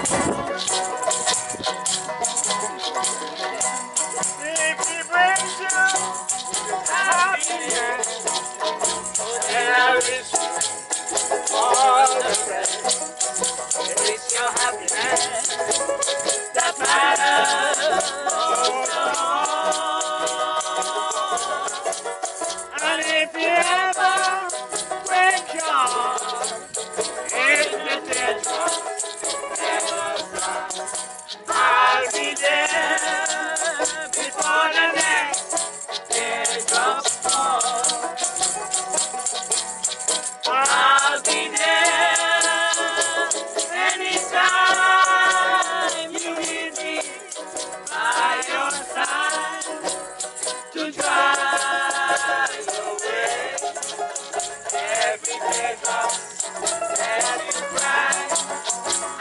If he brings you happiness, then I wish you all the best. It's your happiness that matters most. And if you ever break your heart, it's the teardrop never stop. I'll be there before the next teardrop falls. I'll be there anytime you need me by your side to dry away every teardrop that you cry.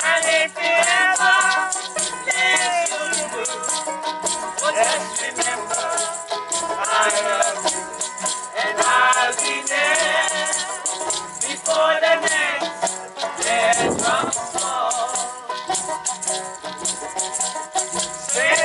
And if you ever feel blue, oh, just remember I love you, and I'll be there before the next teardrop falls. Say the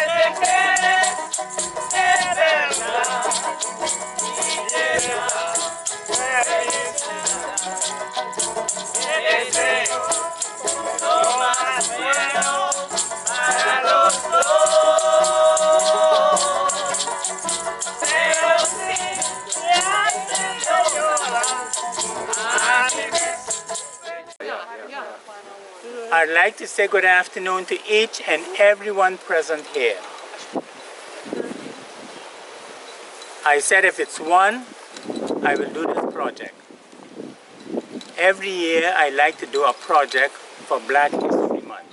I'd like to say good afternoon to each and everyone present here. I said if it's one, I will do this project. Every year I like to do a project for Black History Month.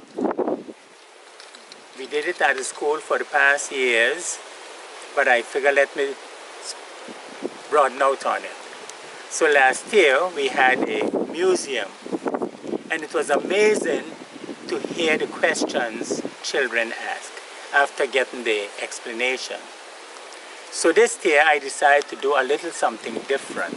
We did it at the school for the past years, but I figure let me broaden out on it. So last year we had a museum, and it was amazing to hear the questions children ask after getting the explanation. So this year I decided to do a little something different.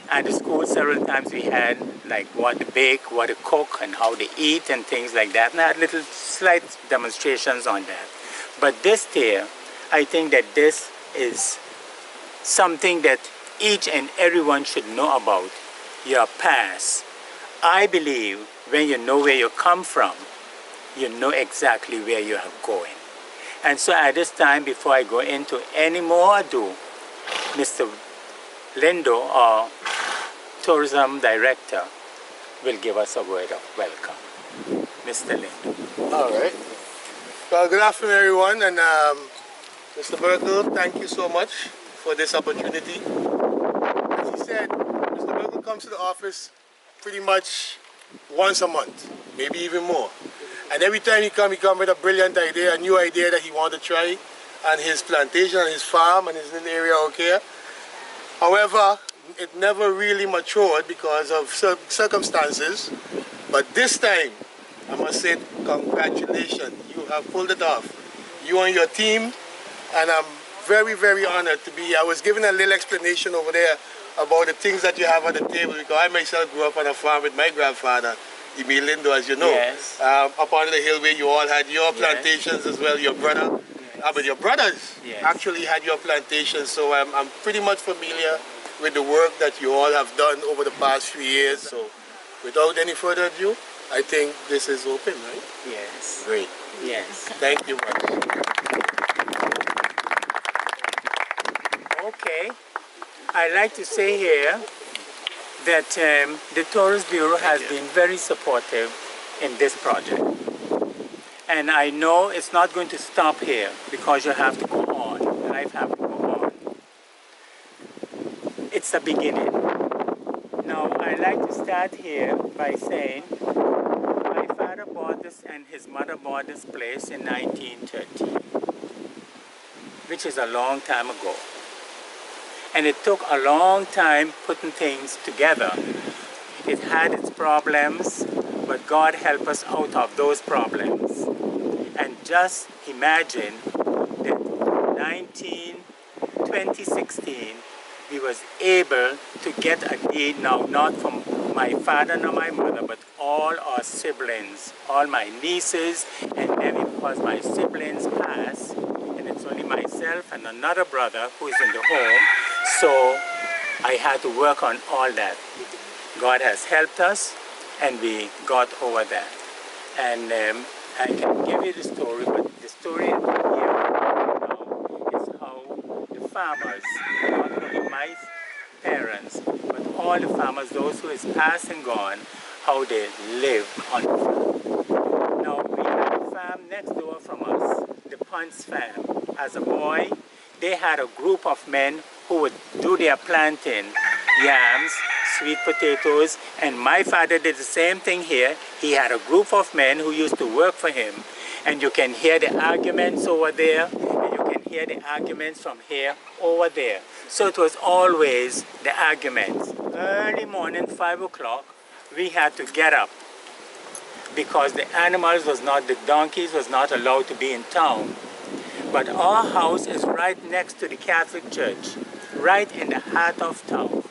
At the school several times we had like what to bake, what to cook, and how to eat and things like that. And I had little slight demonstrations on that. But this year, I think that this is something that each and everyone should know about, your past. I believe when you know where you come from, you know exactly where you are going. And so at this time, before I go into any more ado, Mr. Lindo, our tourism director, will give us a word of welcome. Mr. Lindo. All right. Well, good afternoon, everyone. And Mr. Berkel, thank you so much for this opportunity. As he said, Mr. Berkel comes to the office pretty much once a month, maybe even more. And every time he comes with a brilliant idea, a new idea that he wants to try on his plantation, on his farm, and his little area out here. However, it never really matured because of circumstances. But this time, I must say, congratulations. You have pulled it off. You and your team, and I'm very, very honored to be here. I was giving a little explanation over there about the things that you have on the table, because I myself grew up on a farm with my grandfather, Emil Lindo, as you know. Yes. Up on the hill where you all had your plantations as well, your brother. But your brothers actually had your plantations, so I'm pretty much familiar with the work that you all have done over the past few years. So without any further ado, I think this is open, right? Yes. Great. Yes. Thank you much. Okay. I'd like to say here that the Tourist Bureau has been very supportive in this project. And I know it's not going to stop here because you have to go on. Life have to go on. It's the beginning. Now, I'd like to start here by saying my father bought this and his mother bought this place in 1930, which is a long time ago. And it took a long time putting things together. It had its problems, but God helped us out of those problems. And just imagine that 2016, we was able to get a deed now, not from my father nor my mother, but all our siblings, all my nieces and nephews, because my siblings passed, and it's only myself and another brother who is in the home, so I had to work on all that. God has helped us, and we got over that. And I can give you the story, but the story here now is how the farmers, not only my parents, but all the farmers, those who is past and gone, how they live on the farm. Now, we had a farm next door from us, the Punts farm. As a boy, they had a group of men who would do their planting, yams, sweet potatoes, and my father did the same thing here. He had a group of men who used to work for him, and you can hear the arguments over there, and you can hear the arguments from here over there. So it was always the arguments. Early morning, 5 o'clock, we had to get up because the animals the donkeys was not allowed to be in town. But our house is right next to the Catholic Church, right in the heart of town.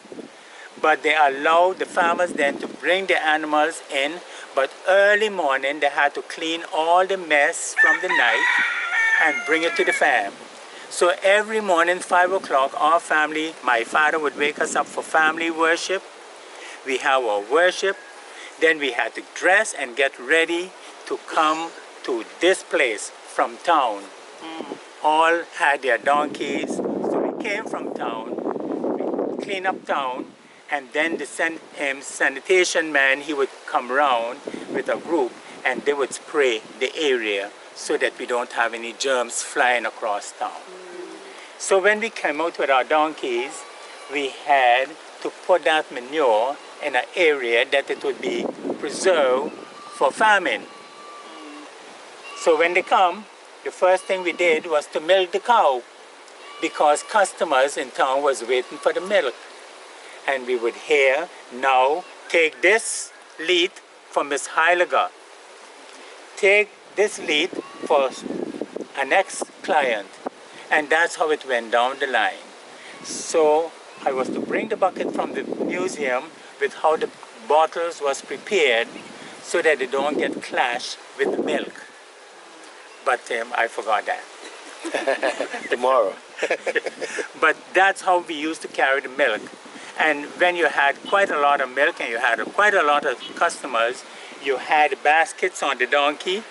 But they allowed the farmers then to bring the animals in, but early morning they had to clean all the mess from the night and bring it to the farm. So every morning, 5 o'clock, our family, my father would wake us up for family worship. We have our worship. Then we had to dress and get ready to come to this place from town. All had their donkeys. So we came from town, we clean up town, and then the sanitation man, he would come around with a group and they would spray the area so that we don't have any germs flying across town. So when we came out with our donkeys, we had to put that manure in an area that it would be preserved for farming. So when they come, the first thing we did was to milk the cow because customers in town was waiting for the milk. And we would hear, now take this lead for Miss Heiliger. Take this lead for a next client. And that's how it went down the line. So I was to bring the bucket from the museum with how the bottles was prepared so that they don't get clashed with the milk. But I forgot that. Tomorrow. But that's how we used to carry the milk. And when you had quite a lot of milk and you had quite a lot of customers, you had baskets on the donkey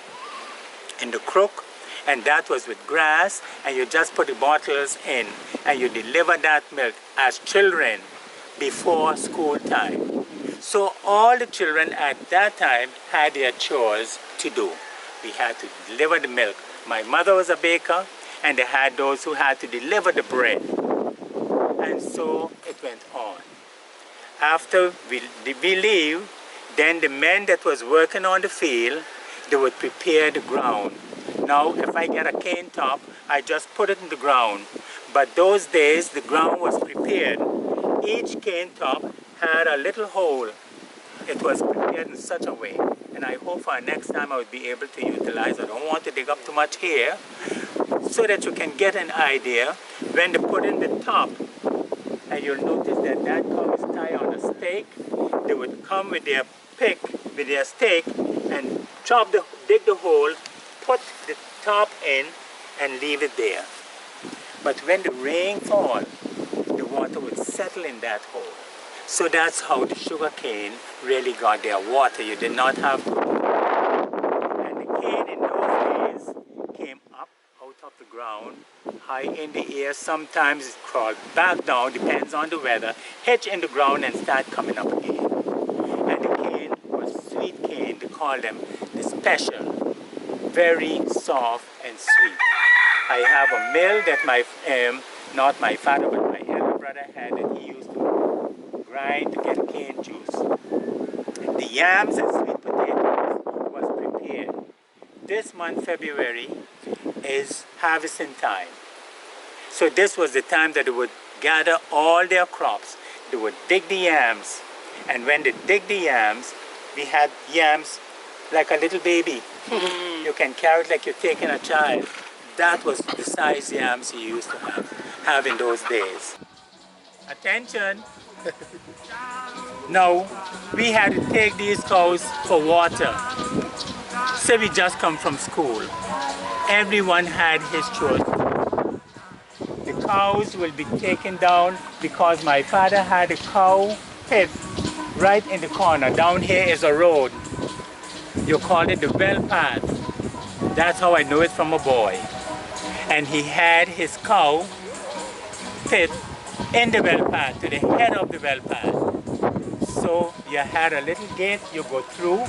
in the crook, and that was with grass, and you just put the bottles in and you deliver that milk as children before school time. So all the children at that time had their chores to do. We had to deliver the milk. My mother was a baker, and they had those who had to deliver the bread. And so it went on. After we leave, then the men that was working on the field, they would prepare the ground. Now, if I get a cane top, I just put it in the ground. But those days, the ground was prepared. Each cane top had a little hole. It was prepared in such a way. And I hope for next time I would be able to utilize. I don't want to dig up too much here, so that you can get an idea. When they put in the top, and you'll notice that that cow is tied on a stake, they would come with their pick, with their stake, and dig the hole, put the top in, and leave it there. But when the rain falls, the water would settle in that hole. So that's how the sugar cane really got their water. You did not have to. And the cane in those days came up out of the ground, high in the air. Sometimes it crawled back down, depends on the weather, hitch in the ground and start coming up again. And the cane was sweet cane. They call them the special, very soft and sweet. I have a mill that not my father, but my elder brother had, that he used to grind to get cane juice. The yams and sweet potatoes was prepared. This month, February, is harvesting time. So this was the time that they would gather all their crops. They would dig the yams. And when they dig the yams, we had yams like a little baby. You can carry it like you're taking a child. That was the size yams you used to have in those days. Attention! Now, we had to take these cows for water. Say we just come from school. Everyone had his chores. The cows will be taken down because my father had a cow pit right in the corner. Down here is a road. You call it the well path. That's how I know it from a boy. And he had his cow pit in the well path, to the head of the well path. So you had a little gate you go through,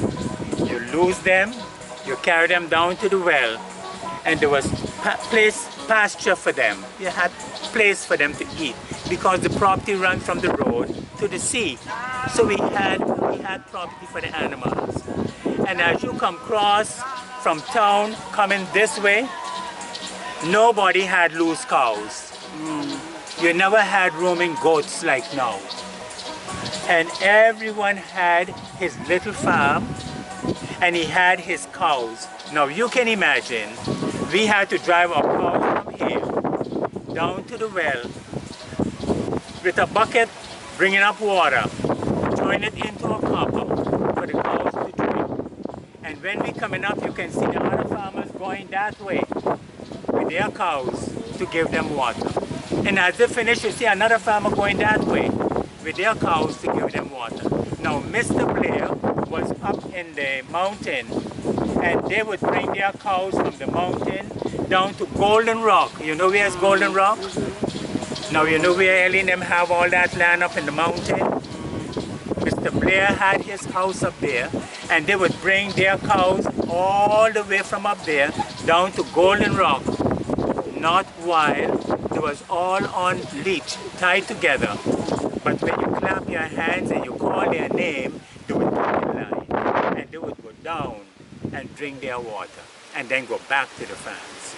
you lose them, you carry them down to the well, and there was pasture for them. You had place for them to eat because the property ran from the road to the sea. So we had property for the animals. And as you come across from town coming this way, nobody had loose cows. You never had roaming goats like now. And everyone had his little farm and he had his cows. Now you can imagine, we had to drive our cows from here down to the well with a bucket, bringing up water, throwing it into a copper for the cows to drink. And when we coming up, you can see the other farmers going that way with their cows to give them water. And as they finish, you see another farmer going that way with their cows to give them water. Now, Mr. Blair was up in the mountain, and they would bring their cows from the mountain down to Golden Rock. You know where's Golden Rock? Now, you know where Ellie and them have all that land up in the mountain? Mr. Blair had his house up there, and they would bring their cows all the way from up there down to Golden Rock. Not wild, it was all on leash, tied together. But when you clap your hands and you call their name, they would come in line, and they would go down and drink their water, and then go back to the farms.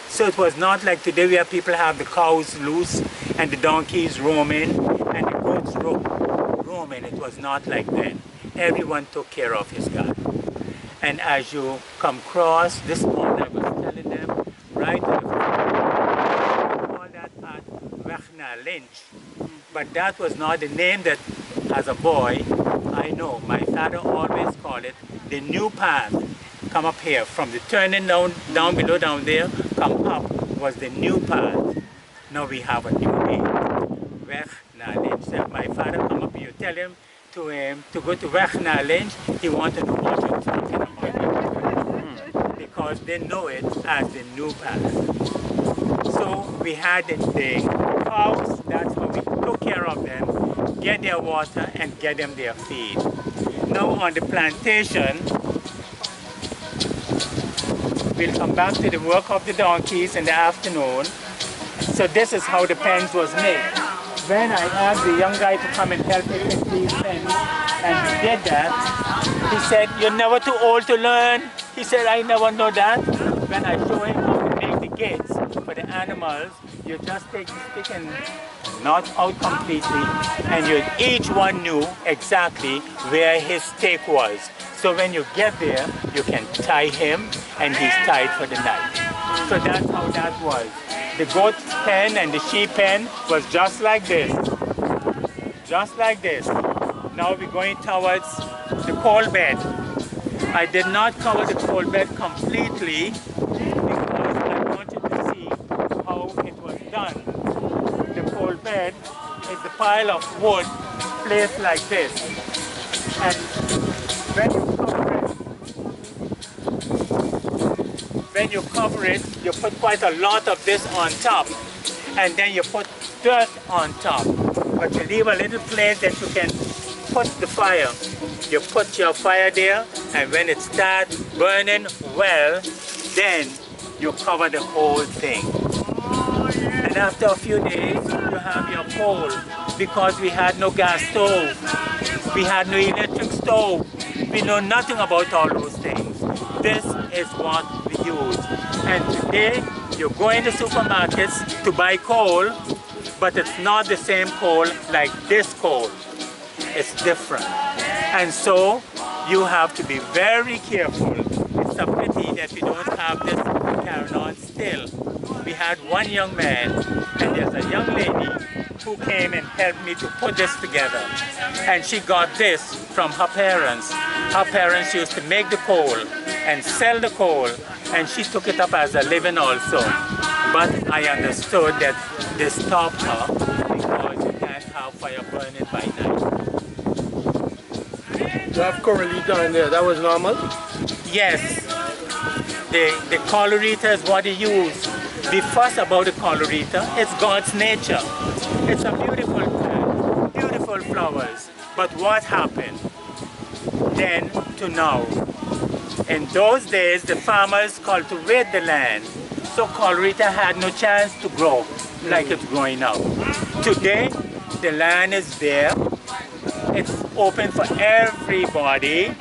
So it was not like today where people have the cows loose, and the donkeys roaming, and the goats roaming. It was not like that. Everyone took care of his garden. And as you come across, this morning I was telling them, right to the front, we call that part Wechna Lynch. But that was not the name that, as a boy, I know. My father always called it the new path. Come up here, from the turning down below down there, come up was the new path. Now we have a new name, Wechna Lynch. So my father come up here, tell him to go to Wechna Lynch. He wanted to watch it talking about it because they know it as the new path. So we had the cows, that's how we took care of them, get their water and get them their feed. Now on the plantation, we'll come back to the work of the donkeys in the afternoon. So this is how the pens was made. When I asked the young guy to come and help me with these pens, and he did that, he said, "You're never too old to learn." He said, "I never know that." When I show him how to make the gates for the animals, you just take the stick and knot out completely, and each one knew exactly where his stake was. So when you get there, you can tie him, and he's tied for the night. So that's how that was. The goat pen and the sheep pen was just like this. Just like this. Now we're going towards the coal bed. I did not cover the coal bed completely because I wanted to see how it was done. The coal bed is a pile of wood placed like this. And when you cover it, you put quite a lot of this on top, and then you put dirt on top. But you leave a little place that you can put the fire. You put your fire there, and when it starts burning well, then you cover the whole thing. And after a few days, you have your coal, because we had no gas stove, we had no electric stove, we know nothing about all those things. This is what we use. And today, you go in the supermarkets to buy coal, but it's not the same coal like this coal. It's different. And so, you have to be very careful. It's a pity that we don't have this carrying on still. We had one young man, and there's a young lady who came and helped me to put this together. And she got this from her parents. Her parents used to make the coal and sell the coal, and she took it up as a living also. But I understood that they stopped her because you can't have fire burning by night. You have correlator in there. That was normal? Yes. The colorita is what they use. We fuss about the colorita. It's God's nature. It's a beautiful plant, beautiful flowers. But what happened then to now? In those days, the farmers cultivate the land, so colorita had no chance to grow like it's growing now. Today, the land is there. It's open for everybody.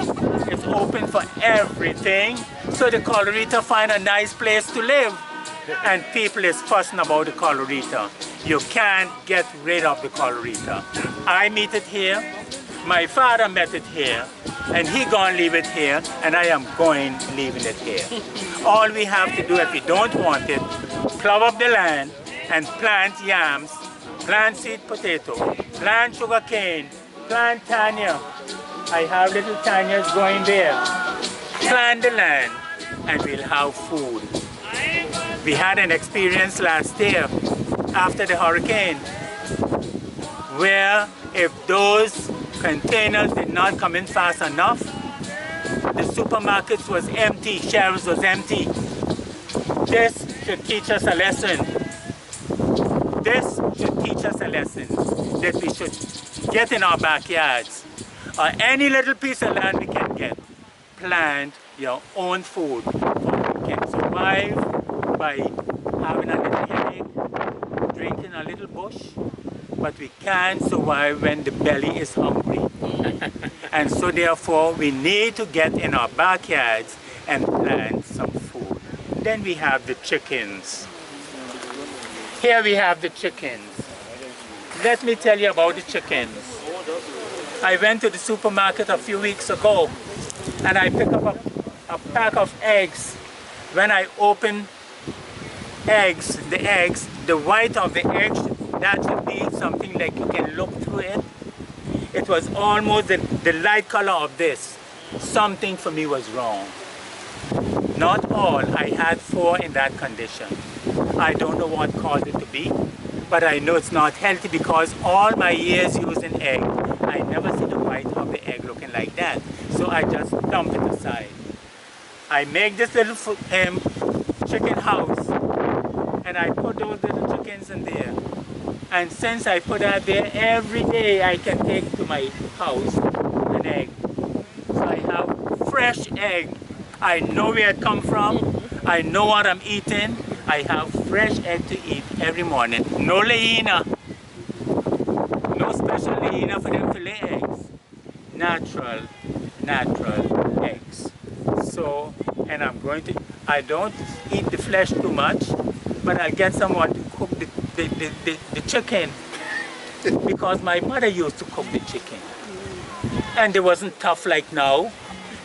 It's open for everything. So the colorita find a nice place to live. And people is fussing about the colorita. You can't get rid of the colorita. I meet it here. My father met it here. And he gonna leave it here. And I am going leaving it here. All we have to do, if we don't want it, plow up the land and plant yams, plant sweet potato, plant sugar cane, plant tanya. I have little tanyas going there. Plant the land and we'll have food. We had an experience last year after the hurricane where if those containers did not come in fast enough, the supermarkets was empty, shelves was empty. This should teach us a lesson. This should teach us a lesson that we should get in our backyards or any little piece of land we can get. Plant your own food. We can survive by having a little headache, drinking a little bush, but we can't survive when the belly is hungry. And so therefore we need to get in our backyards and plant some food. Then we have the chickens. Here we have the chickens. Let me tell you about the chickens. I went to the supermarket a few weeks ago and I picked up a pack of eggs. When I opened the white of the egg, that should be something like you can look through it. It was almost the light color of this. Something for me was wrong. Not all, I had 4 in that condition. I don't know what caused it to be, but I know it's not healthy because all my years using egg, I never see the white of the egg looking like that. So I just dump it aside. I make this little chicken house and I put those little chickens in there. And since I put that there, every day I can take to my house an egg. So I have fresh egg. I know where it come from. I know what I'm eating. I have fresh egg to eat every morning. No layina. No special layina for them to lay eggs. Natural eggs. So, and I don't eat the flesh too much, but I'll get someone to cook the chicken because my mother used to cook the chicken. And it wasn't tough like now.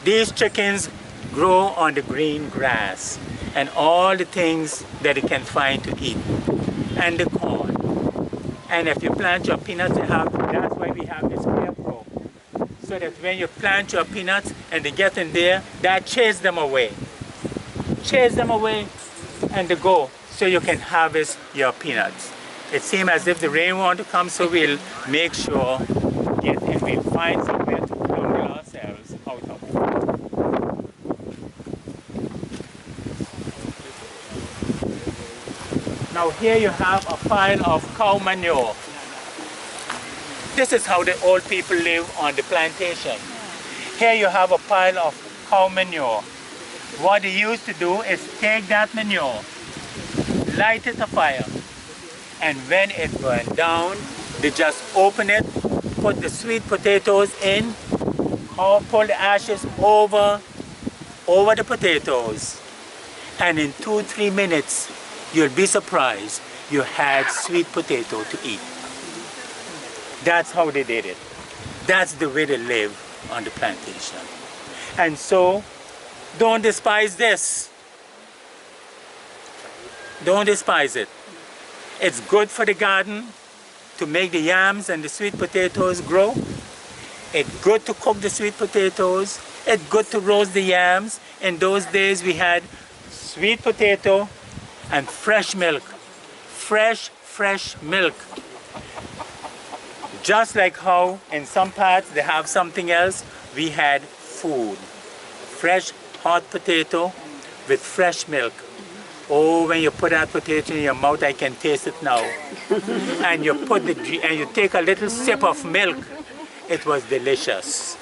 These chickens grow on the green grass and all the things that they can find to eat. And the corn. And if you plant your peanuts, that's why we have this scarecrow. So that when you plant your peanuts and they get in there, that chase them away. Chase them away and they go so you can harvest your peanuts. It seems as if the rain wants to come, so we'll make sure and we'll find somewhere to bundle ourselves out of it. Now here you have a pile of cow manure. This is how the old people live on the plantation. Here you have a pile of cow manure. What they used to do is take that manure, light it a fire, and when it burned down, they just open it, put the sweet potatoes in, or pull the ashes over the potatoes, and in 2-3 minutes, you'll be surprised you had sweet potato to eat. That's how they did it. That's the way they live on the plantation. And so, don't despise this. Don't despise it. It's good for the garden. to make the yams and the sweet potatoes grow. It's good to cook the sweet potatoes. It's good to roast the yams. In those days we had sweet potato and fresh milk. Fresh milk. Just like how in some parts they have something else, we had food. Fresh hot potato with fresh milk. Oh, when you put that potato in your mouth, I can taste it now. And you take a little sip of milk. It was delicious.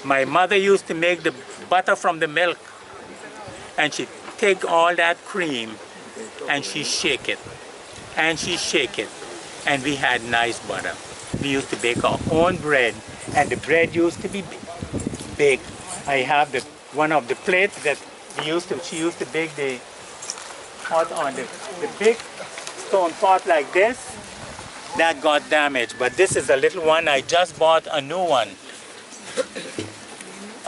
My mother used to make the butter from the milk, and she'd take all that cream and she shake it, and we had nice butter. We used to bake our own bread, and the bread used to be baked. I have one of the plates that she used to bake the pot on the big stone pot like this. That got damaged, but this is a little one. I just bought a new one.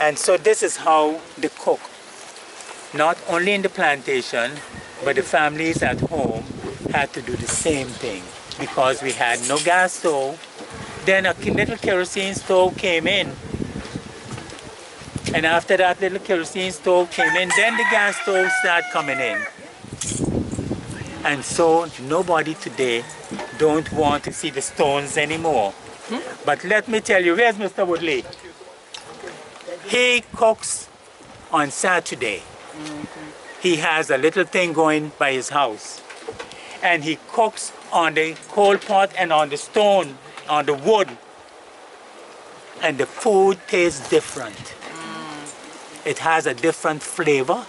And so this is how they cook. Not only in the plantation, but the families at home had to do the same thing because we had no gas stove. Then a little kerosene stove came in. And after that little kerosene stove came in, then the gas stove started coming in. And so nobody today don't want to see the stones anymore. But let me tell you, where's Mr. Woodley? He cooks on Saturday. He has a little thing going by his house. And he cooks on the coal pot and on the stone, on the wood. And the food tastes different. It has a different flavor.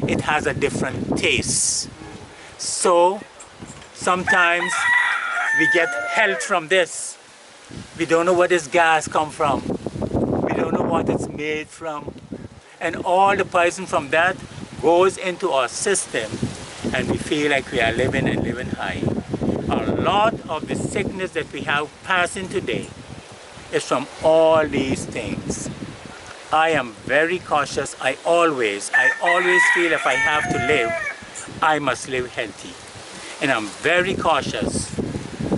It has a different taste. So sometimes we get health from this. We don't know where this gas comes from. We don't know what it's made from. And all the poison from that goes into our system, and we feel like we are living and living high. A lot of the sickness that we have passing today is from all these things. I am very cautious. I always feel if I have to live, I must live healthy. And I'm very cautious.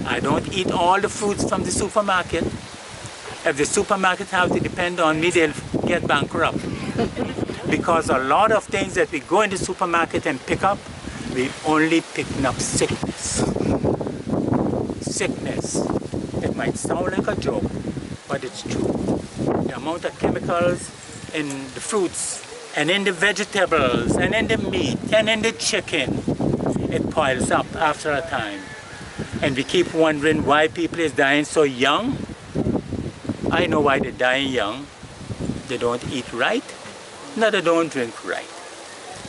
I don't eat all the fruits from the supermarket. If the supermarket have to depend on me, they'll get bankrupt. Because a lot of things that we go in the supermarket and pick up, we only picking up sickness. Sickness. It might sound like a joke, but it's true. The amount of chemicals in the fruits and in the vegetables and in the meat and in the chicken, it piles up after a time. And we keep wondering why people is dying so young. I know why they're dying young. They don't eat right. No, they don't drink right.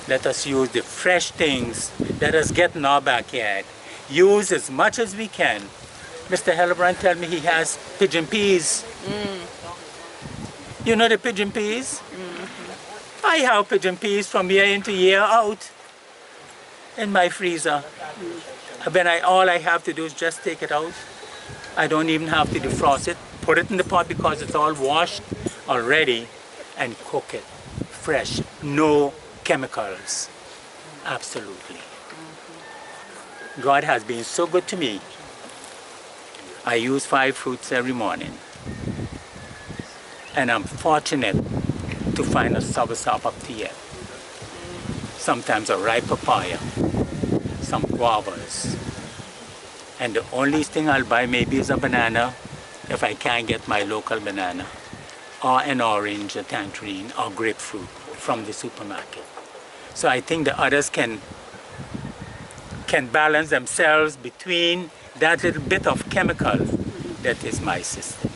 Let us use the fresh things. Let us get in our backyard. Use as much as we can. Mr. Hellebrand told me he has pigeon peas. You know the pigeon peas? I have pigeon peas from year into year out in my freezer. All I have to do is just take it out. I don't even have to defrost it. Put it in the pot because it's all washed already, and cook it fresh. No chemicals. Absolutely. God has been so good to me. I use 5 fruits every morning. And I'm fortunate to find a soursop up here. Sometimes a ripe papaya, some guavas. And the only thing I'll buy maybe is a banana if I can't get my local banana, or an orange, a tangerine, or grapefruit from the supermarket. So I think the others can balance themselves between that little bit of chemical that is my system.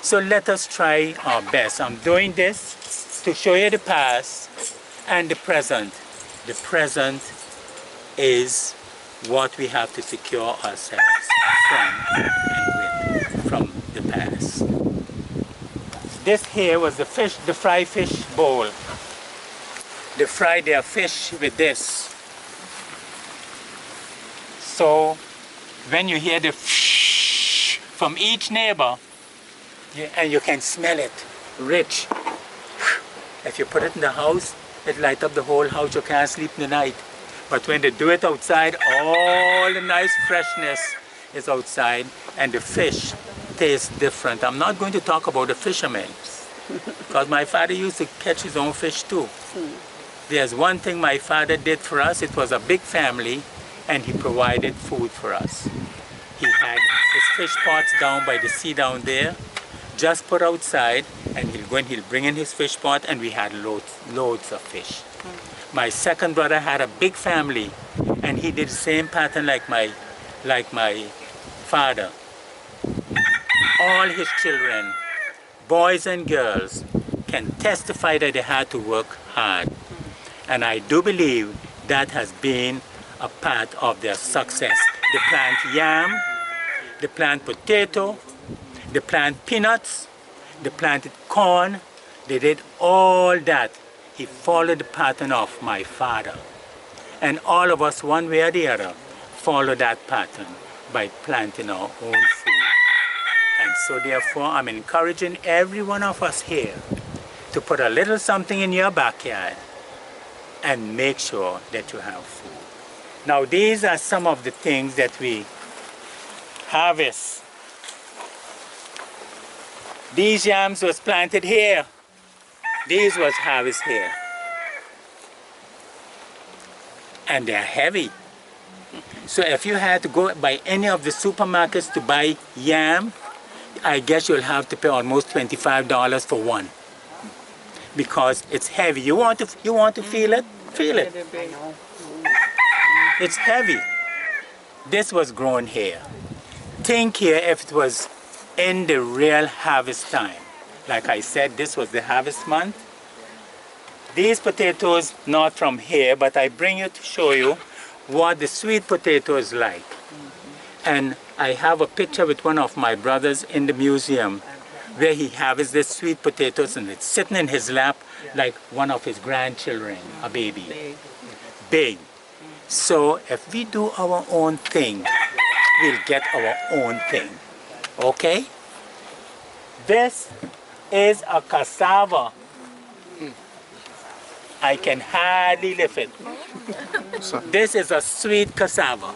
So let us try our best. I'm doing this to show you the past and the present. The present is what we have to secure ourselves from the past. This here was the fried fish bowl. They fry their fish with this. So when you hear the from each neighbor, and you can smell it, rich. If you put it in the house, it lights up the whole house. You can't sleep in the night. But when they do it outside, all the nice freshness is outside, and the fish tastes different. I'm not going to talk about the fishermen, because my father used to catch his own fish too. There's one thing my father did for us. It was a big family, and he provided food for us. He had his fish pots down by the sea down there, just put outside, and he'll bring in his fish pot, and we had loads of fish. My second brother had a big family, and he did the same pattern like my father. All his children, boys and girls, can testify that they had to work hard. And I do believe that has been a part of their success. They plant yam, they plant potato, they plant peanuts, they planted corn, they did all that. He followed the pattern of my father. And all of us, one way or the other, follow that pattern by planting our own food. And so therefore, I'm encouraging every one of us here to put a little something in your backyard and make sure that you have food. Now, these are some of the things that we harvest. These yams was planted here. These was harvested here. And they're heavy. So if you had to go by any of the supermarkets to buy yam, I guess you'll have to pay almost $25 for one. Because it's heavy. You want to feel it? Feel it. It's heavy. This was grown here. Think here if it was in the real harvest time. Like I said, this was the harvest month. These potatoes, not from here, but I bring you to show you what the sweet potato is like. And I have a picture with one of my brothers in the museum where he harvests the sweet potatoes and it's sitting in his lap like one of his grandchildren, a baby. Big. So if we do our own thing, we'll get our own thing. Okay? This is a cassava. I can hardly lift it. This is a sweet cassava.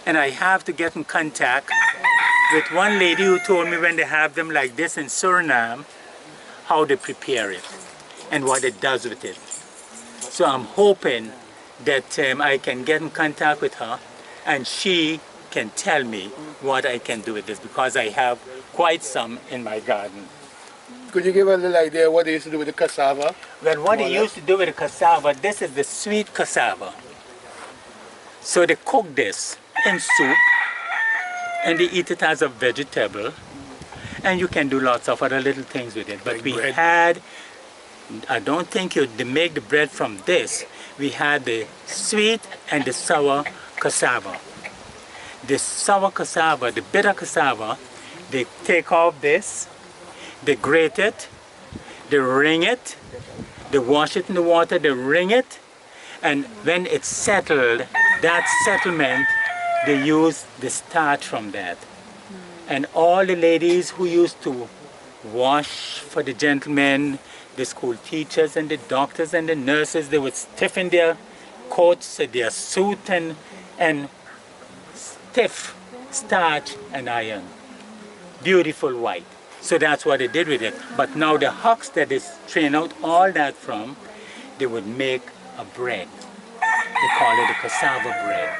And I have to get in contact with one lady who told me when they have them like this in Suriname, how they prepare it and what it does with it. So I'm hoping that I can get in contact with her and she can tell me what I can do with this, because I have quite some in my garden. Could you give a little idea what they used to do with the cassava? Well, what they used to do with the cassava, this is the sweet cassava. So they cook this in soup and they eat it as a vegetable, and you can do lots of other little things with it. But we had, I don't think they make the bread from this. We had the sweet and the sour cassava. The sour cassava, the bitter cassava, they take off this, they grate it, they wring it, they wash it in the water, they wring it, and when it's settled, that settlement, they use the starch from that. And all the ladies who used to wash for the gentlemen, the school teachers and the doctors and the nurses, they would stiffen their coats, their suit, and stiff starch and iron. Beautiful white. So that's what they did with it. But now the hucks that they strain out all that from, they would make a bread. They call it the cassava bread.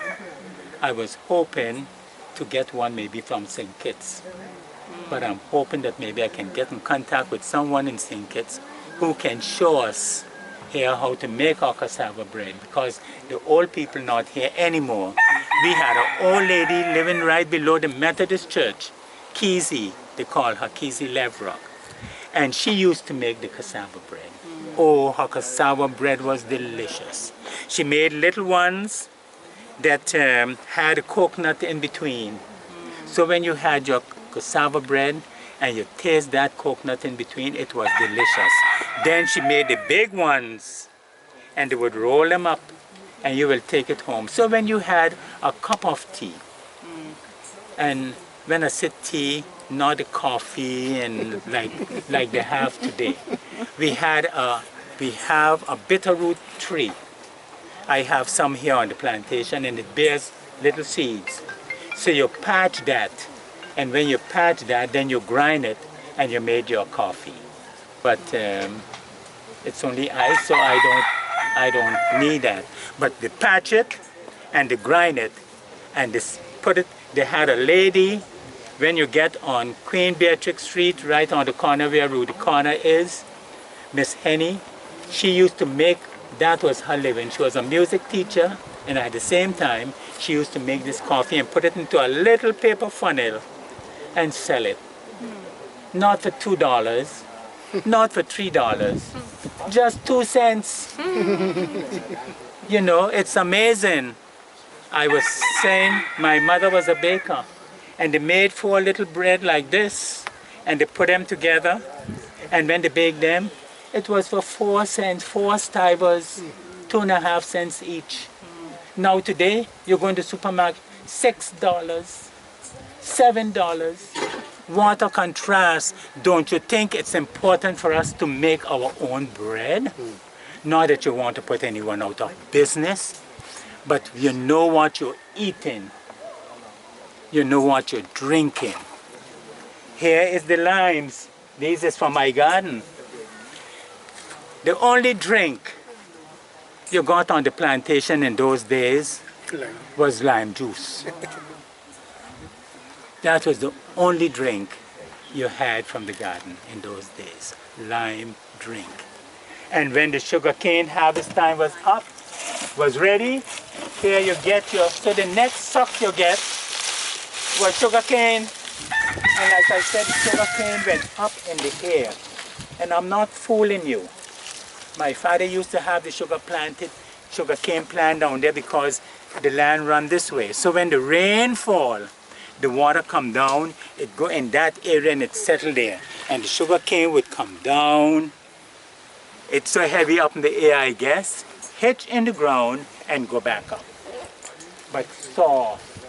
I was hoping to get one maybe from St. Kitts. But I'm hoping that maybe I can get in contact with someone in St. Kitts who can show us here how to make our cassava bread, because the old people not here anymore. We had an old lady living right below the Methodist church, Kizzy, they call her Kizzy Levrock, and she used to make the cassava bread. Oh, her cassava bread was delicious. She made little ones that had a coconut in between. So when you had your cassava bread and you taste that coconut in between, it was delicious. Then she made the big ones and they would roll them up and you will take it home. So when you had a cup of tea, and when I said tea, not a coffee and like they have today, we have a bitter root tree. I have some here on the plantation, and it bears little seeds. So you patch that, and when you patch that, then you grind it, and you made your coffee. But it's only ice, so I don't need that. But they patch it, and they grind it, and they put it. They had a lady, when you get on Queen Beatrix Street, right on the corner where Rudy Corner is, Miss Henny, she used to make, that was her living. She was a music teacher, and at the same time, she used to make this coffee and put it into a little paper funnel and sell it. Not for $2, not for $3, just 2 cents. You know, it's amazing. I was saying my mother was a baker, and they made 4 little bread like this, and they put them together, and when they baked them, it was for 4 cents, 4 stivers, 2.5 cents each. Now today, you go into the supermarket, $6, $7. What a contrast. Don't you think it's important for us to make our own bread? Not that you want to put anyone out of business, but you know what you're eating. You know what you're drinking. Here is the limes. This is from my garden. The only drink you got on the plantation in those days was lime juice. That was the only drink you had from the garden in those days, lime drink. And when the sugarcane harvest time was up, was ready, here you get your, so the next suck you get was sugarcane. And as I said, sugarcane went up in the air. And I'm not fooling you. My father used to have the sugarcane plant down there because the land run this way. So when the rain fall, the water come down, it go in that area and it settle there. And the sugarcane would come down. It's so heavy up in the air, I guess, hit in the ground and go back up. But soft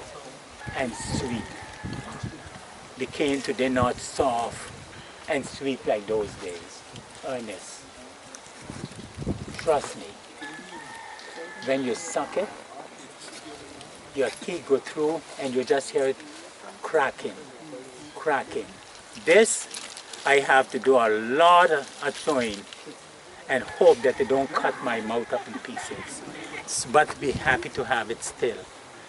and sweet. The cane today not soft and sweet like those days. Ernest. Trust me, when you suck it, your teeth go through and you just hear it cracking, cracking. This, I have to do a lot of chewing and hope that they don't cut my mouth up in pieces. But be happy to have it still,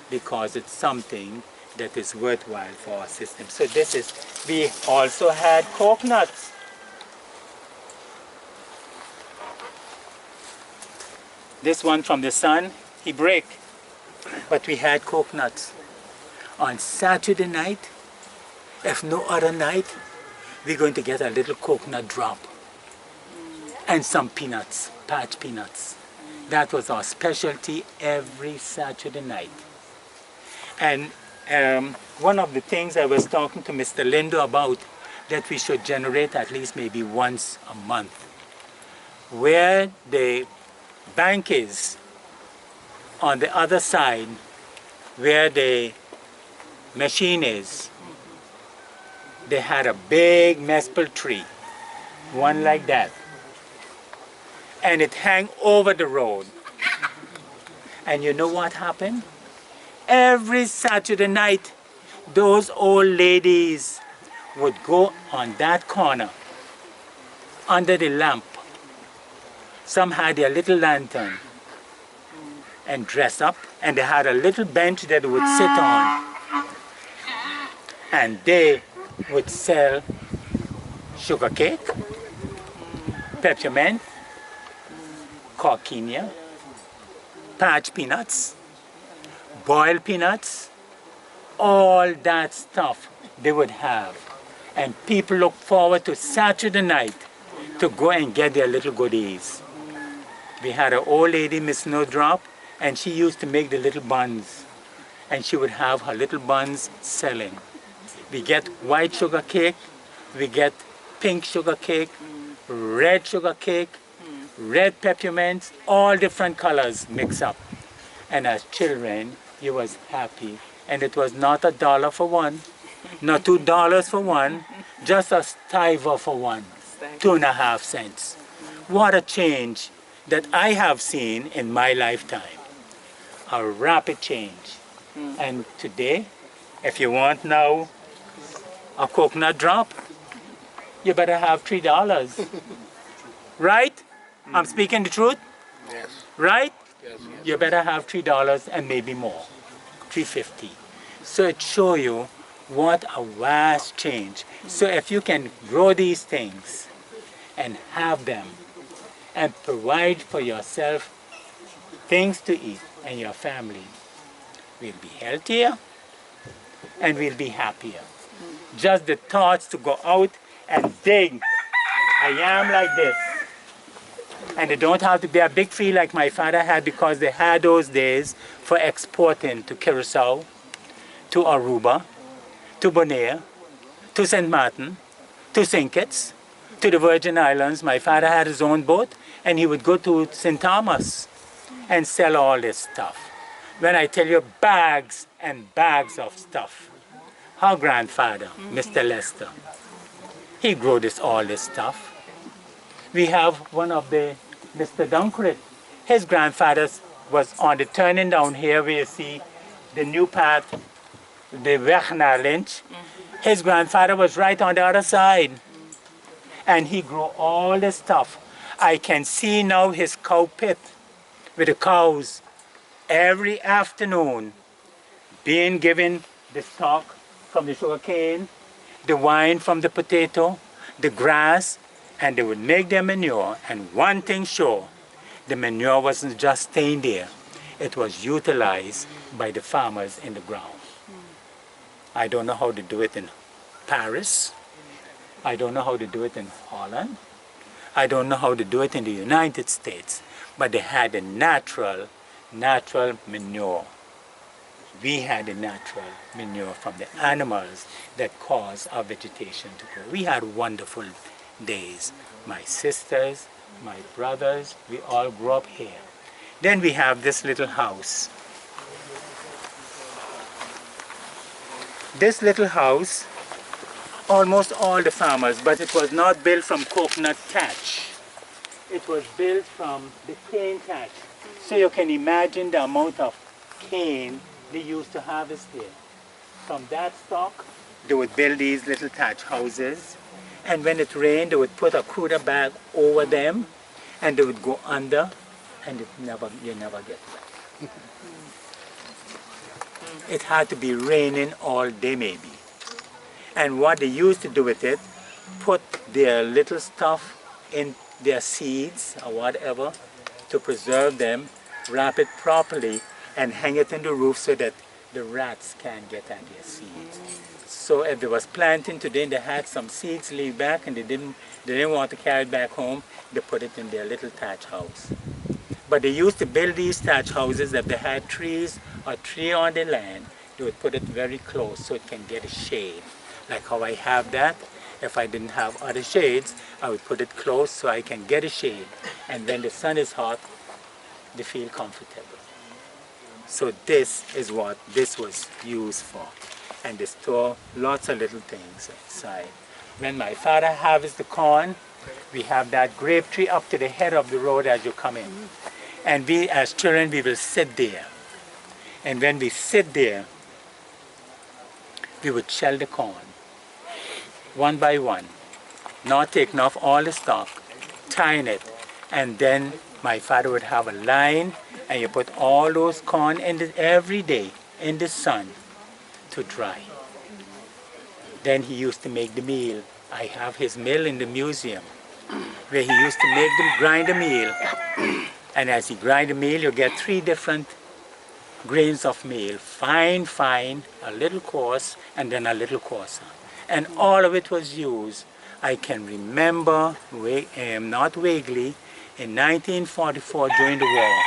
because it's something that is worthwhile for our system. So this is, we also had coconuts. This one from the sun, he break. But we had coconuts. On Saturday night, if no other night, we're going to get a little coconut drop. And some peanuts, patch peanuts. That was our specialty every Saturday night. And one of the things I was talking to Mr. Lindo about, that we should generate at least maybe once a month. Where the bank is, on the other side, where the machine is, they had a big maple tree, one like that. And it hung over the road. And you know what happened? Every Saturday night, those old ladies would go on that corner, under the lamp. Some had their little lantern and dress up, and they had a little bench that they would sit on. And they would sell sugar cake, peppermint, coquinia, patch peanuts, boiled peanuts, all that stuff they would have. And people look forward to Saturday night to go and get their little goodies. We had an old lady, Miss Snowdrop, and she used to make the little buns. And she would have her little buns selling. We get white sugar cake, we get pink sugar cake, red sugar cake, red peppermints, all different colors mixed up. And as children, you was happy. And it was not $1 for one, not $2 for one, just a stiver for one, 2.5 cents. What a change that I have seen in my lifetime. A rapid change. And today, if you want now a coconut drop, you better have $3. Right? I'm speaking the truth? Yes. Right? Yes. You better have $3 and maybe more. $3.50. So it shows you what a vast change. So if you can grow these things and have them and provide for yourself things to eat and your family, we'll be healthier and we'll be happier. Just the thoughts to go out and dig a yam like this. And they don't have to be a big field like my father had, because they had those days for exporting to Curacao, to Aruba, to Bonaire, to St. Martin, to St. Kitts, to the Virgin Islands. My father had his own boat, and he would go to St. Thomas and sell all this stuff. When I tell you bags and bags of stuff, our grandfather, Mr. Lester, he grew all this stuff. We have one of the Mr. Dunkrit. His grandfather was on the turning down here where you see the new path, the weg naar Lynch. His grandfather was right on the other side. And he grew all this stuff. I can see now his cow pit with the cows every afternoon being given the stock from the sugar cane, the wine from the potato, the grass, and they would make their manure. And one thing sure, the manure wasn't just staying there. It was utilized by the farmers in the ground. I don't know how to do it in Paris. I don't know how to do it in Holland. I don't know how to do it in the United States. But they had a natural manure. We had a natural manure from the animals that caused our vegetation to grow. We had wonderful days. My sisters, my brothers, we all grew up here. Then we have this little house. This little house, almost all the farmers, but it was not built from coconut thatch. It was built from the cane thatch. So you can imagine the amount of cane they used to harvest here. From that stock, they would build these little thatch houses, and when it rained, they would put a cooler bag over them, and they would go under, and you never get wet. It had to be raining all day maybe. And what they used to do with it, put their little stuff in their seeds or whatever to preserve them, wrap it properly, and hang it in the roof so that the rats can't get at their seeds. So if they was planting today and they had some seeds laid back and they didn't want to carry it back home, they put it in their little thatch house. But they used to build these thatch houses. If they had trees or tree on the land, they would put it very close so it can get a shade. Like how I have that. If I didn't have other shades, I would put it close so I can get a shade. And when the sun is hot, they feel comfortable. So this is what this was used for. And they store lots of little things inside. When my father harvests the corn, we have that grape tree up to the head of the road as you come in. And we as children, we will sit there. And when we sit there, we would shell the corn, one by one, not taking off all the stalk, tying it, and then my father would have a line, and you put all those corn every day in the sun to dry. Then he used to make the meal. I have his mill in the museum, where he used to grind the meal. And as he grind the meal, you get 3 different grains of meal, fine, a little coarse, and then a little coarser. And all of it was used. I can remember, not vaguely, in 1944 during the war,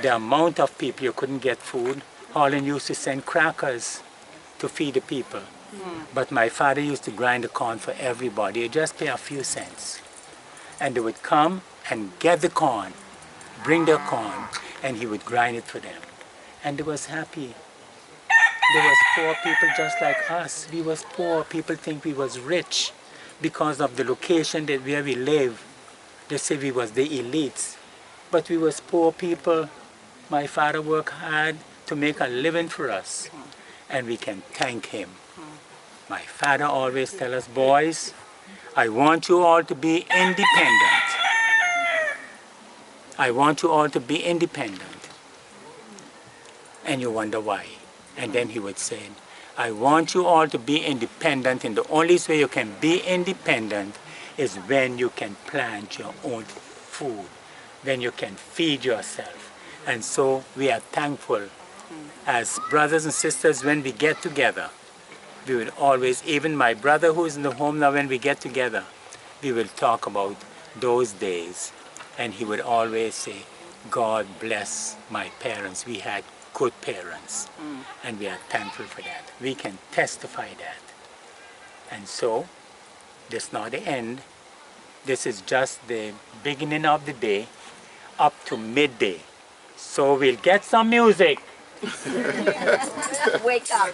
the amount of people you couldn't get food. Holland used to send crackers to feed the people. But my father used to grind the corn for everybody. You just pay a few cents. And they would come and get the corn, bring their corn, and he would grind it for them. And they was happy. There was poor people just like us. We was poor. People think we was rich because of the location where we live. They say we was the elites, but we was poor people. My father worked hard to make a living for us, and we can thank him. My father always tell us, boys, I want you all to be independent. I want you all to be independent. And you wonder why. And then he would say, I want you all to be independent, and the only way you can be independent is when you can plant your own food, when you can feed yourself. And so we are thankful as brothers and sisters when we get together. We will always, even my brother who is in the home now, when we get together, we will talk about those days. And he would always say, God bless my parents. We had good parents. And we are thankful for that. We can testify that. And so, this is not the end. This is just the beginning of the day up to midday. So we'll get some music. Wake up.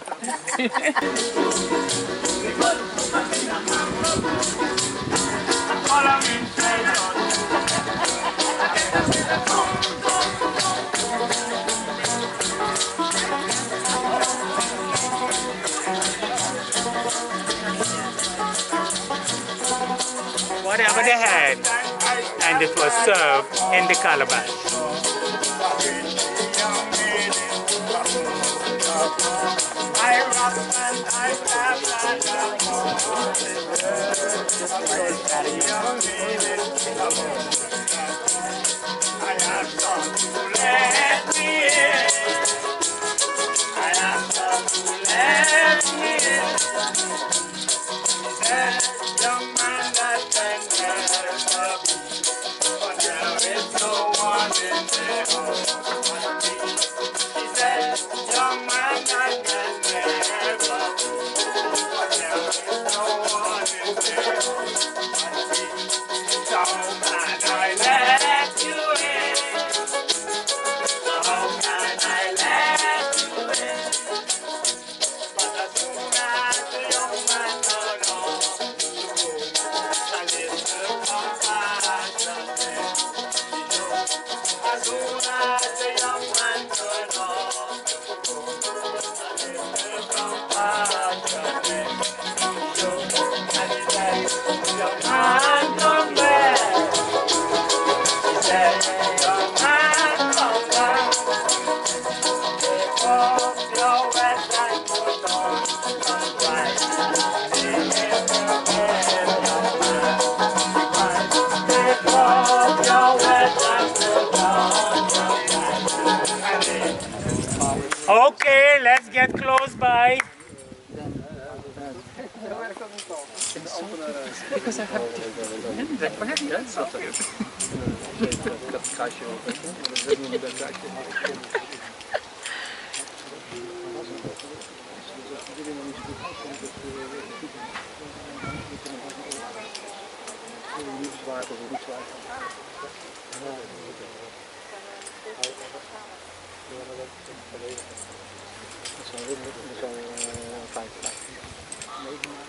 Whatever they had, and it was served in the calabash. Okay, let's get close by. Because I have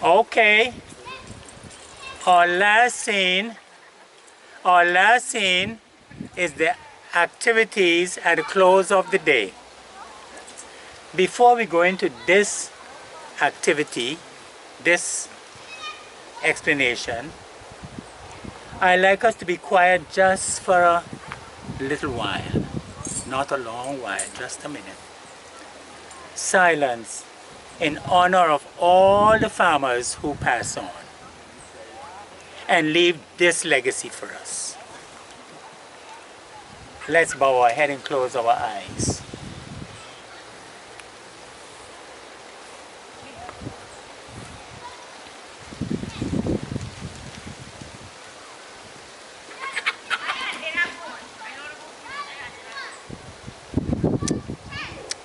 Okay. Our last scene is the activities at the close of the day. Before we go into this activity, this explanation, I'd like us to be quiet just for a little while. Not a long while, just a minute. Silence in honor of all the farmers who pass on and leave this legacy for us. Let's bow our head and close our eyes.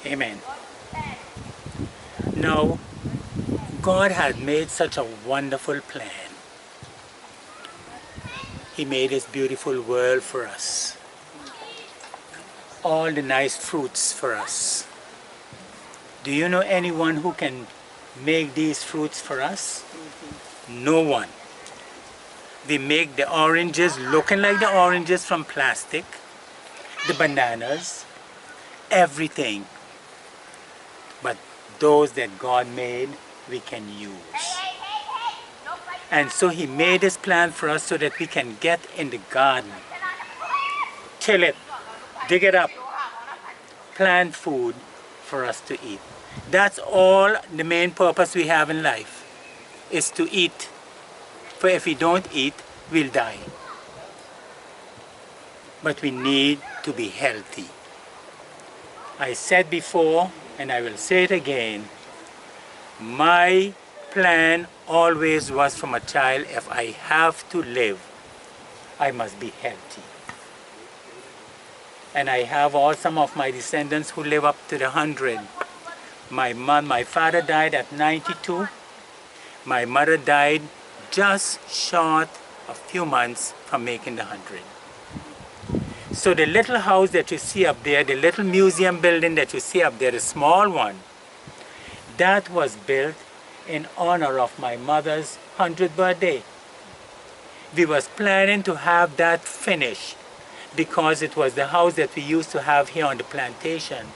Amen. Now, God had made such a wonderful plan. He made His beautiful world for us. All the nice fruits for us. Do you know anyone who can make these fruits for us? No one. We make the oranges looking like the oranges from plastic, the bananas, everything. But those that God made, we can use. And so he made this plant for us so that we can get in the garden, till it, dig it up, plant food for us to eat. That's all the main purpose we have in life, is to eat. For if we don't eat, we'll die. But we need to be healthy. I said before, and I will say it again, my plan always was from a child, if I have to live, I must be healthy. And I have some of my descendants who live up to the 100. My father died at 92. My mother died just short a few months from making the 100. So the little house that you see up there, the little museum building that you see up there, the small one, that was built in honor of my mother's 100th birthday. We was planning to have that finished because it was the house that we used to have here on the plantation.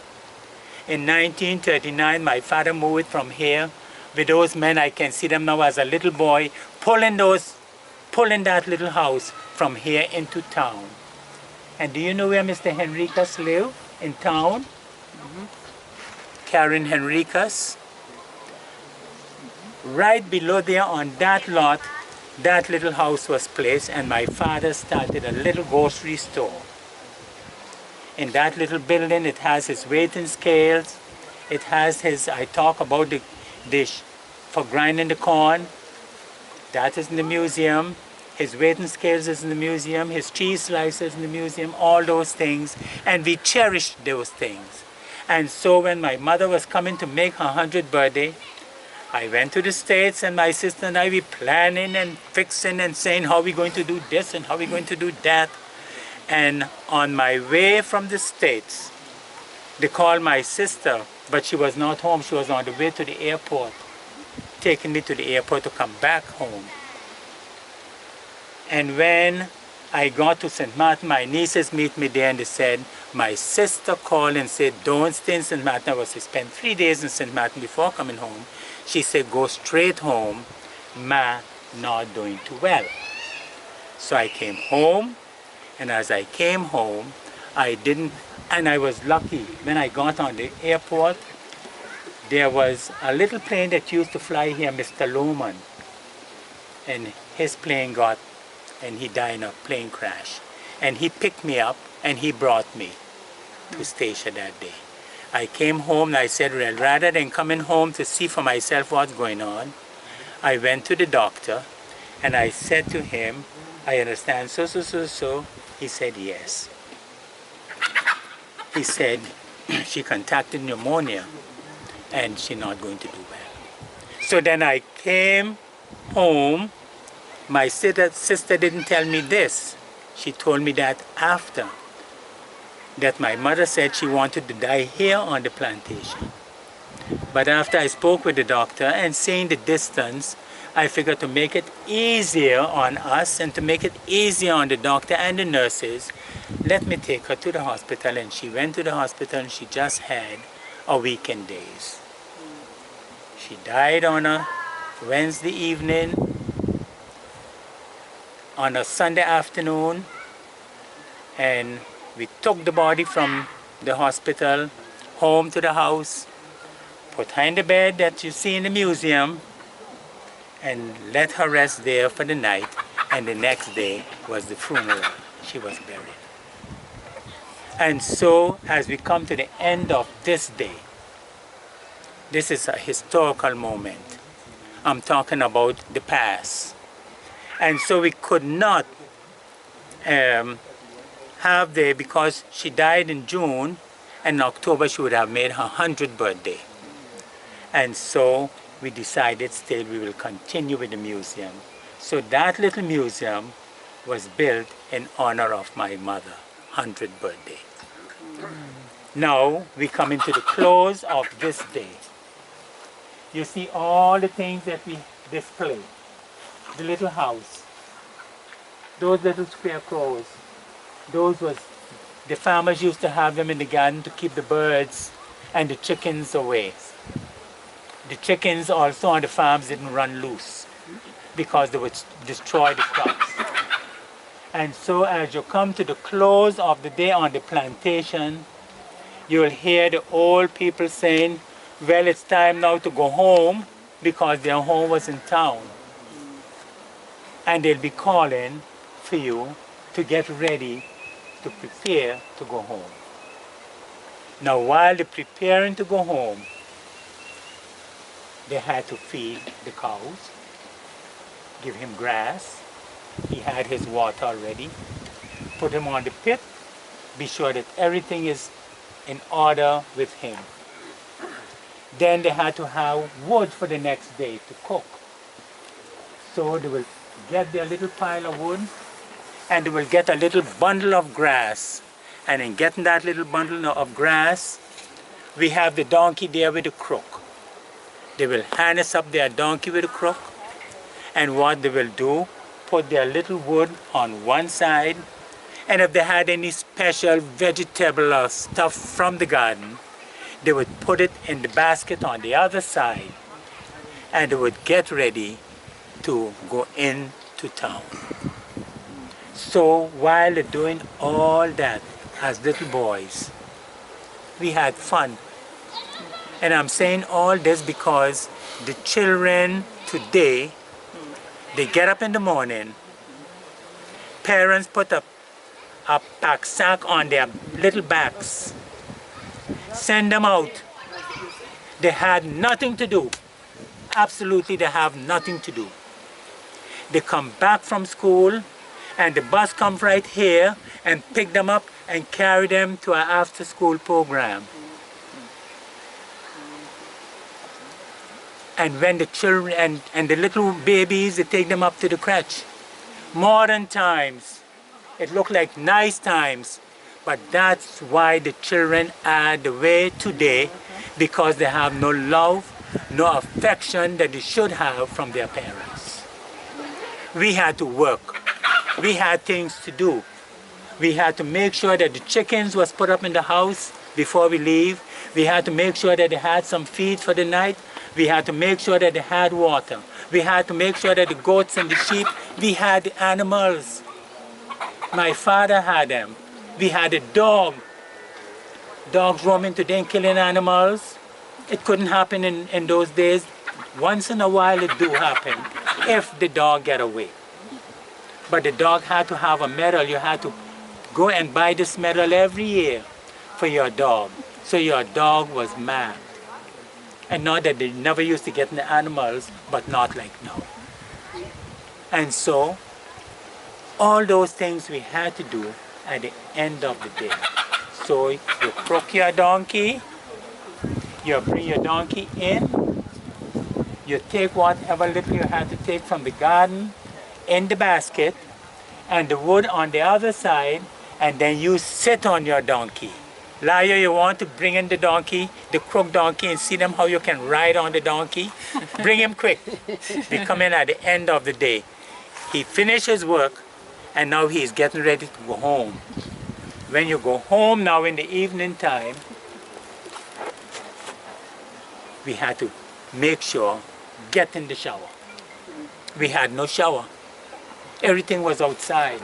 In 1939, my father moved from here with those men. I can see them now as a little boy pulling that little house from here into town. And do you know where Mr. Henricus lived in town? Karen Henricus. Right below there on that lot, that little house was placed, and my father started a little grocery store. In that little building, it has his weighing scales. It has his, I talk about the dish for grinding the corn. That is in the museum. His weighing scales is in the museum. His cheese slices in the museum. All those things. And we cherished those things. And so when my mother was coming to make her 100th birthday, I went to the States, and my sister and I were planning and fixing and saying how we're going to do this and how we're going to do that. And on my way from the States, they called my sister, but she was not home. She was on the way to the airport, taking me to the airport to come back home. And when I got to St. Martin, my nieces meet me there, and they said, my sister called and said, don't stay in St. Martin. I was to spend 3 days in St. Martin before coming home. She said, go straight home. Ma not doing too well. So I came home, and as I came home, and I was lucky. When I got on the airport, there was a little plane that used to fly here, Mr. Lohman. And his plane and he died in a plane crash. And he picked me up, and he brought me to Station that day. I came home, and I said, well, rather than coming home to see for myself what's going on, I went to the doctor, and I said to him, I understand so. He said, yes. He said, she contracted pneumonia, and she's not going to do well. So then I came home. My sister didn't tell me this. She told me that after. That my mother said she wanted to die here on the plantation. But after I spoke with the doctor and seeing the distance, I figured to make it easier on us and to make it easier on the doctor and the nurses, let me take her to the hospital. And she went to the hospital, and she just had a weekend days. She died on a Wednesday evening, on a Sunday afternoon, and we took the body from the hospital home to the house, put her in the bed that you see in the museum, and let her rest there for the night. And the next day was the funeral. She was buried. And so, as we come to the end of this day, this is a historical moment. I'm talking about the past. And so we could not have there, because she died in June, and in October she would have made her 100th birthday. And so we decided still we will continue with the museum. So that little museum was built in honor of my mother, 100th birthday. Now we come into the close of this day. You see all the things that we display. The little house. those little square crows, those was, the farmers used to have them in the garden to keep the birds and the chickens away. The chickens also on the farms didn't run loose because they would destroy the crops. And so as you come to the close of the day on the plantation, you'll hear the old people saying, well, it's time now to go home, because their home was in town. And they'll be calling for you to get ready to prepare to go home. Now, while they're preparing to go home, they had to feed the cows, give him grass. He had his water already. Put him on the pit. Be sure that everything is in order with him. Then they had to have wood for the next day to cook. So they will get their little pile of wood and they will get a little bundle of grass. And in getting that little bundle of grass, we have the donkey there with the crook. They will harness up their donkey with a crook, and what they will do, put their little wood on one side, and if they had any special vegetable or stuff from the garden, they would put it in the basket on the other side, and they would get ready to go into town. So while they're doing all that as little boys, we had fun. And I'm saying all this because the children today, they get up in the morning, parents put a pack sack on their little backs, send them out. They had nothing to do. Absolutely, they have nothing to do. They come back from school and the bus comes right here and pick them up and carry them to our after-school program. And when the children and the little babies, they take them up to the crèche. Modern times. It looked like nice times, but that's why the children are the way today, because they have no love, no affection that they should have from their parents. We had to work. We had things to do. We had to make sure that the chickens was put up in the house before we leave. We had to make sure that they had some feed for the night. We had to make sure that they had water. We had to make sure that the goats and the sheep, we had the animals. My father had them. We had a dog. Dogs roaming today and killing animals. It couldn't happen in those days. Once in a while it do happen if the dog get away. But the dog had to have a medal. You had to go and buy this medal every year for your dog. So your dog was mad. And not that they never used to get in the animals, but not like now. And so, all those things we had to do at the end of the day. So you crook your donkey, you bring your donkey in, you take whatever little you had to take from the garden in the basket, and the wood on the other side, and then you sit on your donkey. Liar, you want to bring in the donkey, the crook donkey, and see them how you can ride on the donkey? Bring him quick. We come in at the end of the day. He finished his work, and now he's getting ready to go home. When you go home now in the evening time, we had to make sure, get in the shower. We had no shower. Everything was outside.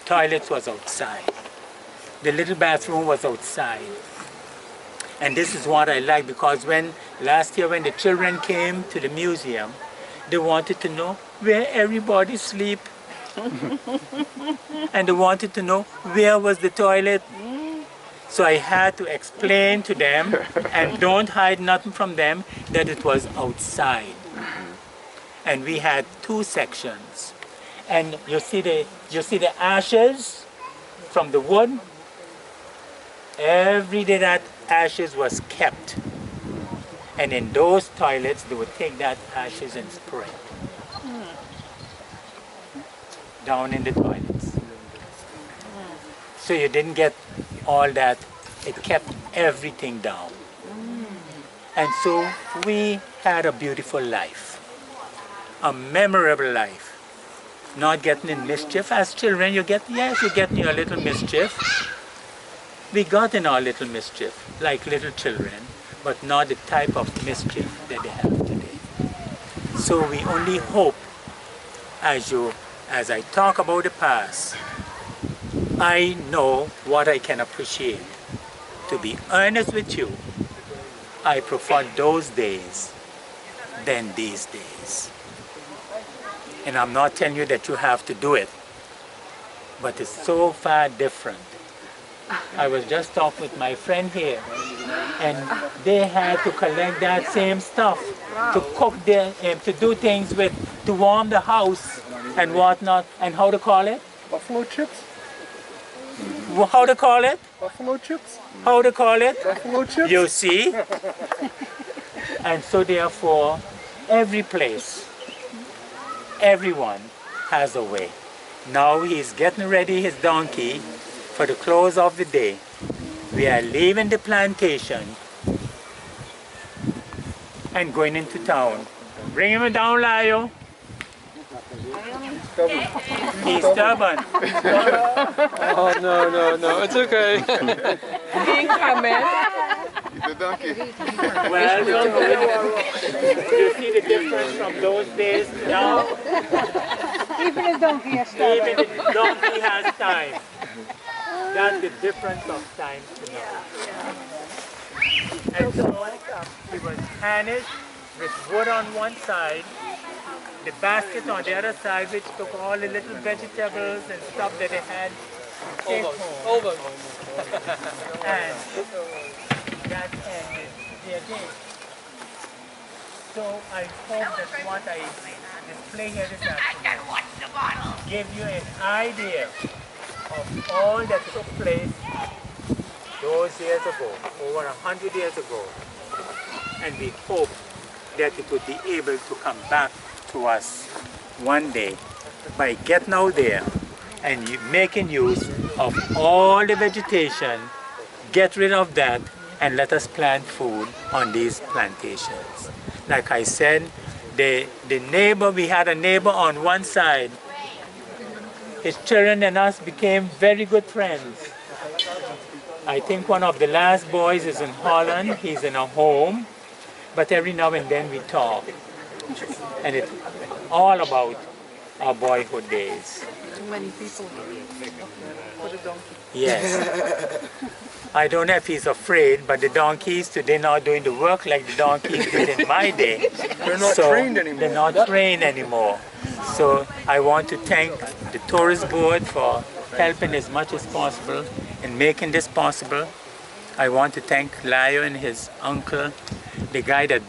Toilets was outside. The little bathroom was outside. And this is what I like, because last year when the children came to the museum, they wanted to know where everybody sleep. And they wanted to know where was the toilet. So I had to explain to them, and don't hide nothing from them, that it was outside. And we had two sections. And you see the ashes from the wood. Every day that ashes was kept. And in those toilets, they would take that ashes and spread down in the toilets. So you didn't get all that. It kept everything down. And so we had a beautiful life, a memorable life. not getting in mischief. As children, you get in your little mischief. We got in our little mischief, like little children, but not the type of mischief that they have today. So we only hope, as I talk about the past, I know what I can appreciate. To be honest with you, I prefer those days than these days. And I'm not telling you that you have to do it, but it's so far different. I was just talking with my friend here, and they had to collect that same stuff to cook to do things with, to warm the house and whatnot. And how to call it? Buffalo chips? How to call it? Buffalo chips? How to call it? Buffalo chips? You see? And so therefore, every place, everyone has a way. Now he's getting ready his donkey for the close of the day. We are leaving the plantation and going into town. Bring him down, Lio. He's stubborn. Oh, no, it's okay. The donkey. Well, you see the difference from those days to now? Even a donkey has time. Even the donkey has time. That's the difference of time to now. And so he was harnessed with wood on one side, the basket on the other side, which took all the little vegetables and stuff that they had take home. And that ended their day. So I hope that what I display here this afternoon give you an idea of all that took place those years ago, over 100 years ago. And we hope that it would be able to come back to us one day by getting out there and making use of all the vegetation, get rid of that, and let us plant food on these plantations. Like I said, the neighbor, we had a neighbor on one side. His children and us became very good friends. I think one of the last boys is in Holland. He's in a home, but every now and then we talk. And it's all about our boyhood days. Too many people for the donkey. Yes. I don't know if he's afraid, but the donkeys today not doing the work like the donkeys did in my day. They're not trained anymore. They're not trained anymore. So I want to thank the tourist board for helping as much as possible in making this possible. I want to thank Lio and his uncle, the guy that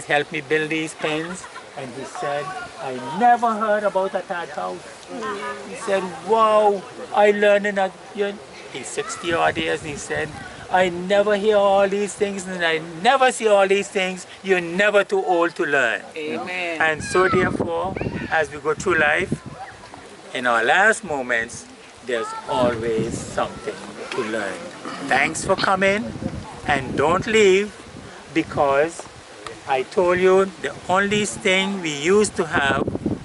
helped me build these pens. And he said, I never heard about a tat house. He said, wow, I learned in he's 60 odd years, and he said, I never hear all these things and I never see all these things. You're never too old to learn. Amen. And so therefore, as we go through life, in our last moments, there's always something to learn. Thanks for coming, and don't leave, because I told you the only thing we used to have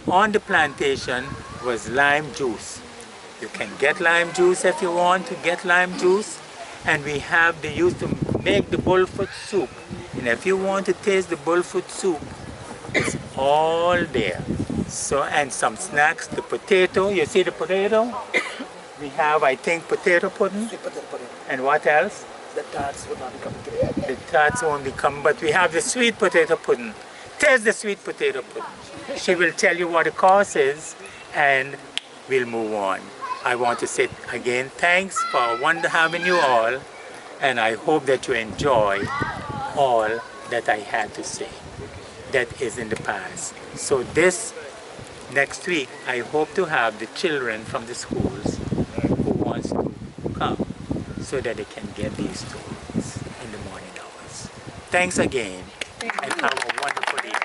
on the plantation was lime juice. You can get lime juice if you want to get lime juice, and they used to make the bullfoot soup. And if you want to taste the bullfoot soup, it's all there. So, and some snacks, the potato, you see the potato? We have, I think, potato pudding. And what else? The tarts will not be coming today. The tarts won't be coming, but we have the sweet potato pudding. Taste the sweet potato pudding. She will tell you what the cost is, and we'll move on. I want to say again, thanks for having you all, and I hope that you enjoy all that I had to say that is in the past. So this next week, I hope to have the children from the schools who wants to come so that they can get these stories in the morning hours. Thanks again, and have a wonderful evening.